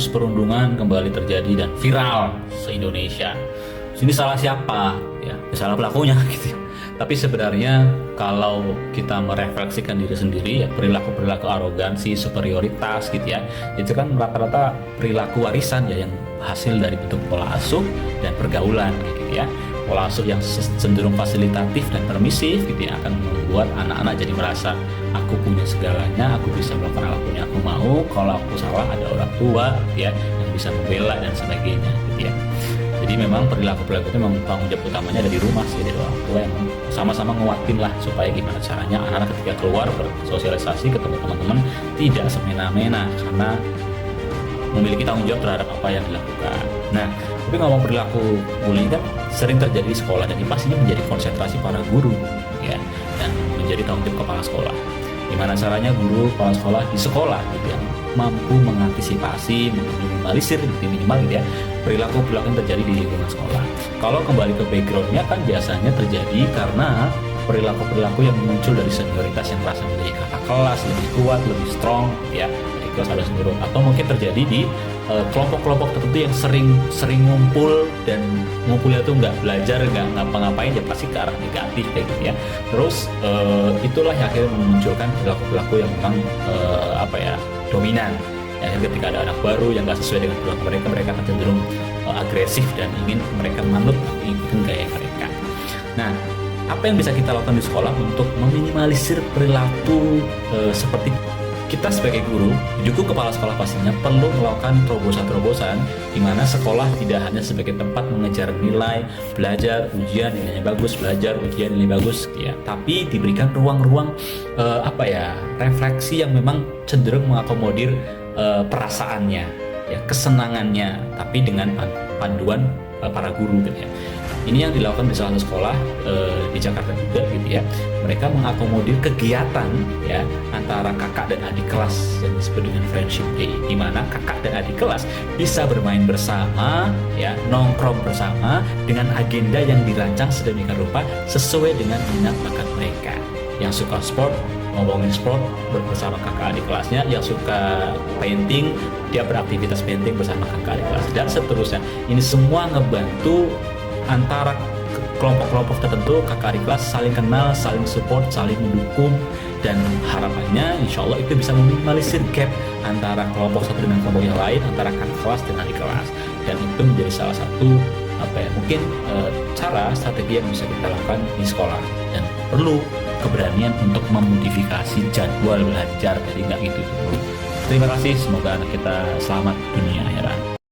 perundungan kembali terjadi dan viral se-Indonesia. Ini salah siapa? Ya, salah pelakunya gitu. Tapi sebenarnya kalau kita merefleksikan diri sendiri, ya perilaku-perilaku arogansi, superioritas gitu ya, itu kan rata-rata perilaku warisan ya yang hasil dari bentuk pola asuh dan pergaulan gitu ya. Pola asuh yang cenderung fasilitatif dan permisif gitu ya akan membuat anak-anak jadi merasa aku punya segalanya, aku bisa melakukan apapun yang aku mau, kalau aku salah ada orang tua gitu ya yang bisa membela dan sebagainya gitu ya. Jadi memang perilaku-perilaku itu memang tanggung jawab utamanya ada di rumah sih, dari orang tua yang sama-sama nguatin lah supaya gimana caranya anak-anak ketika keluar bersosialisasi ketemu teman-teman tidak semena-mena karena memiliki tanggung jawab terhadap apa yang dilakukan. Nah, tapi ngomong perilaku bullying kan sering terjadi di sekolah dan ini pastinya menjadi konsentrasi para guru ya dan menjadi tanggung jawab kepala sekolah. Gimana caranya guru kepala sekolah di sekolah gitu ya mampu mengantisipasi, meminimalisir minimal gitu ya perilaku-perilaku yang terjadi di lingkungan sekolah. Kalau kembali ke backgroundnya kan biasanya terjadi karena perilaku-perilaku yang muncul dari senioritas yang merasa menjadi kakak kelas, lebih kuat, lebih strong ya dari kelas ada senior, atau mungkin terjadi di kelompok-kelompok tertentu yang sering ngumpul dan ngumpulnya tuh nggak belajar, nggak ngapa-ngapain ya pasti ke arah negatif kayak gitu ya. Terus itulah yang akhirnya memunculkan perilaku-perilaku yang memang dominan. Ya, ketika ada anak baru yang nggak sesuai dengan perilaku mereka, mereka akan cenderung agresif dan ingin mereka manut ikutin gaya mereka. Nah, apa yang bisa kita lakukan di sekolah untuk meminimalisir perilaku seperti kita sebagai guru, juga kepala sekolah pastinya perlu melakukan terobosan-terobosan di mana sekolah tidak hanya sebagai tempat mengejar nilai, belajar, ujian, nilainya bagus, belajar, ujian, nilai bagus, ya, tapi diberikan ruang-ruang refleksi yang memang cenderung mengakomodir perasaannya, ya, kesenangannya, tapi dengan panduan para guru, gitu ya. Ini yang dilakukan di salah satu sekolah di Jakarta juga gitu ya. Mereka mengakomodir kegiatan ya antara kakak dan adik kelas yang disebut dengan friendship day, di mana kakak dan adik kelas bisa bermain bersama, ya, nongkrong bersama dengan agenda yang dirancang sedemikian rupa sesuai dengan minat bakat mereka. Yang suka sport ngomongin sport bersama kakak adik kelasnya, yang suka painting dia beraktivitas painting bersama kakak adik kelas dan seterusnya. Ini semua ngebantu antara kelompok-kelompok tertentu, kakak adik kelas saling kenal, saling support, saling mendukung, dan harapannya insya Allah itu bisa meminimalisir gap antara kelompok satu dengan kelompok yang lain, antara kakak kelas dan adik kelas, dan itu menjadi salah satu mungkin cara strategi yang bisa kita lakukan di sekolah, dan perlu keberanian untuk memodifikasi jadwal belajar, jadi nggak gitu. Terima kasih, semoga anak kita selamat dunia.